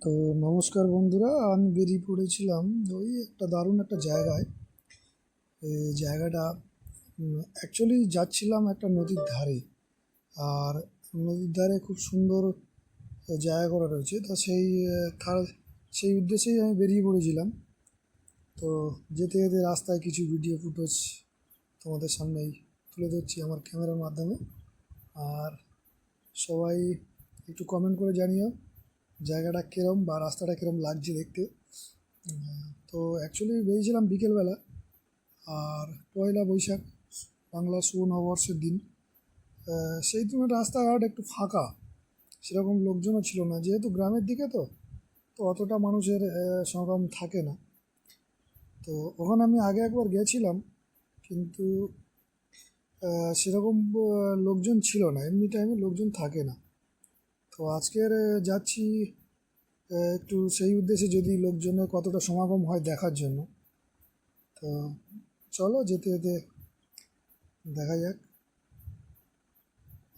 তো নমস্কার বন্ধুরা, আমি বেরিয়ে পড়েছিলাম ওই একটা দারুণ একটা জায়গায়। এই জায়গাটা অ্যাকচুয়ালি যাচ্ছিলাম একটা নদীর ধারে। আর নদীর ধারে খুব সুন্দর জায়গা করা রয়েছে, তো সেই উদ্দেশ্যেই আমি বেরিয়ে পড়েছিলাম। তো যেতে যেতে রাস্তায় কিছু ভিডিও ফুটেজ তোমাদের সামনেই তুলে ধরছি আমার ক্যামেরার মাধ্যমে। আর সবাই একটু কমেন্ট করে জানিও জায়গাটা কীরম বা রাস্তাটা কীরম লাগছে দেখতে। তো অ্যাকচুয়ালি বেরিয়েছিলাম বিকেলবেলা, আর পয়লা বৈশাখ বাংলা শুভ নববর্ষের দিন। সেই দিনের রাস্তাঘাট একটু ফাঁকা, সেরকম লোকজনও ছিল না, যেহেতু গ্রামের দিকে তো তো অতটা মানুষের সমাগম থাকে না। তো ওখানে আমি আগে একবার গেছিলাম, কিন্তু সেরকম লোকজন ছিল না, এমনি টাইমে লোকজন থাকে না। তো আজকের যাচ্ছি একটু সেই উদ্দেশ্যে, যদি লোকজনের কতটা সমাগম হয় দেখার জন্য। তো চলো যেতে যেতে দেখা যাক।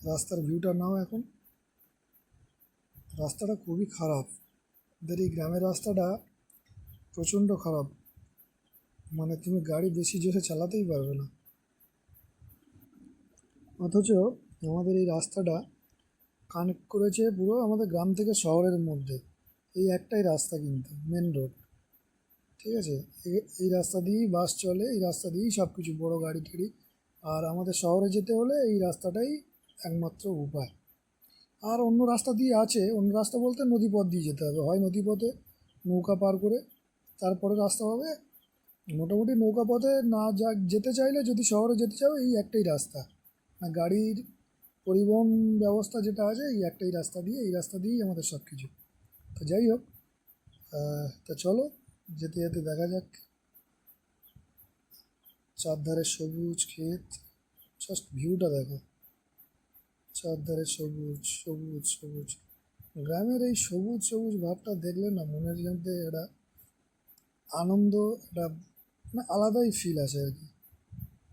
রাস্তার ভিউটা নাও এখন। রাস্তাটা খুবই খারাপ, আমাদের এই গ্রামের রাস্তাটা প্রচণ্ড খারাপ, মানে তুমি গাড়ি বেশি জোরে চালাতেই পারবে না। অথচ আমাদের এই রাস্তাটা কানেক্ট করেছে পুরো আমাদের গ্রাম থেকে শহরের মধ্যে। এই একটাই রাস্তা, কিন্তু মেন রোড, ঠিক আছে। এই রাস্তা দিয়েই বাস চলে, এই রাস্তা দিয়েই সব কিছু বড়ো গাড়ি টাড়ি। আর আমাদের শহরে যেতে হলে এই রাস্তাটাই একমাত্র উপায়। আর অন্য রাস্তা দিয়ে আছে, অন্য রাস্তা বলতে নদীপথ দিয়ে যেতে হবে, হয় নদীপথে নৌকা পার করে তারপরে রাস্তা হবে। মোটামুটি নৌকা পথে না যেতে চাইলে, যদি শহরে যেতে চাও, এই একটাই রাস্তা। গাড়ির পরিবহন ব্যবস্থা যেটা আছে, এই একটাই রাস্তা দিয়ে, এই রাস্তা দিয়েই আমাদের সব কিছু। তো যাই হোক, তা চলো যেতে যেতে দেখা যাক। চারধারে সবুজ ক্ষেত, জাস্ট ভিউটা দেখো। চারধারে সবুজ সবুজ সবুজ। গ্রামের এই সবুজ সবুজ ভাবটা দেখলে না, মনের মধ্যে একটা আনন্দ, একটা মানে আলাদাই ফিল আসে আর কি।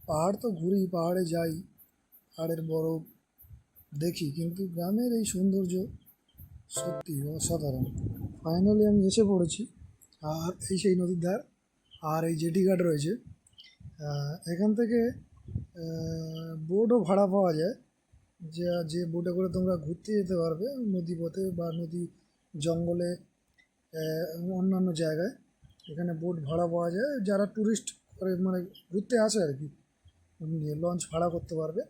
পাহাড় তো ঘুরি, পাহাড়ে যাই, পাহাড়ের বরফ দেখি, কিন্তু গ্রামের এই সৌন্দর্য সত্যি অসাধারণ। ফাইনালি আমি এসে পড়েছি, আর এই সেই নদীর ধার। আর এই জেটি ঘাট রয়েছে, এখান থেকে বোটও ভাড়া পাওয়া যায়, যে যে বোটে করে তোমরা ঘুরতে যেতে পারবে নদী পথে বা নদী জঙ্গলে, অন্যান্য জায়গায়। এখানে বোট ভাড়া পাওয়া যায়, যারা ট্যুরিস্ট করে মানে ঘুরতে আসে আর কি, লঞ্চ ভাড়া করতে পারবে।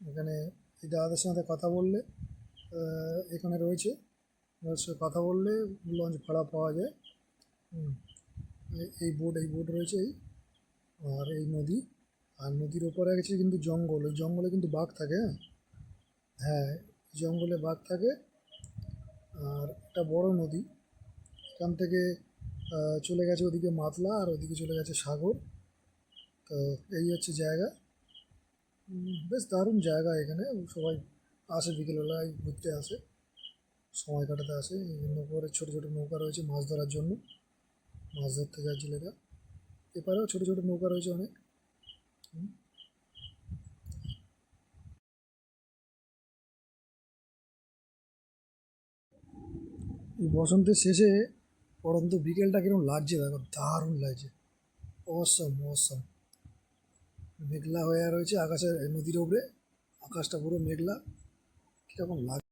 এখানে এই দাদাদের সাথে কথা বললে, এখানে রয়েছে, ওনার সাথে কথা বললে লঞ্চ ভাড়া পাওয়া যায়। এই বোট রয়েছে এই, আর এই নদী। আর নদীর ওপরে গেছে কিন্তু জঙ্গল, ওই জঙ্গলে কিন্তু বাঘ থাকে। হ্যাঁ হ্যাঁ, জঙ্গলে বাঘ থাকে। আর একটা বড় নদী, এখান থেকে চলে গেছে ওদিকে মাতলা, আর ওদিকে চলে গেছে সাগর। তো এই হচ্ছে জায়গা। বেশ দারুণ জায়গা, এখানে সবাই আসে বিকেলবেলায় ঘুরতে আসে, সময় কাটাতে আসে। এই নৌকার ছোটো ছোটো নৌকা রয়েছে মাছ ধরার জন্য, মাছ ধরতে যায় জেলেরা। এপারেও ছোটো ছোটো নৌকা রয়েছে অনেক। এই বসন্তের শেষে পরন্ত বিকেলটা কিরকম লাগছে দেখো, দারুণ লাগছে, অসম অসম। মেঘলা হয়ে রয়েছে আকাশে, নদীর ওপরে আকাশটা পুরো মেঘলা, কীরকম লাগছে।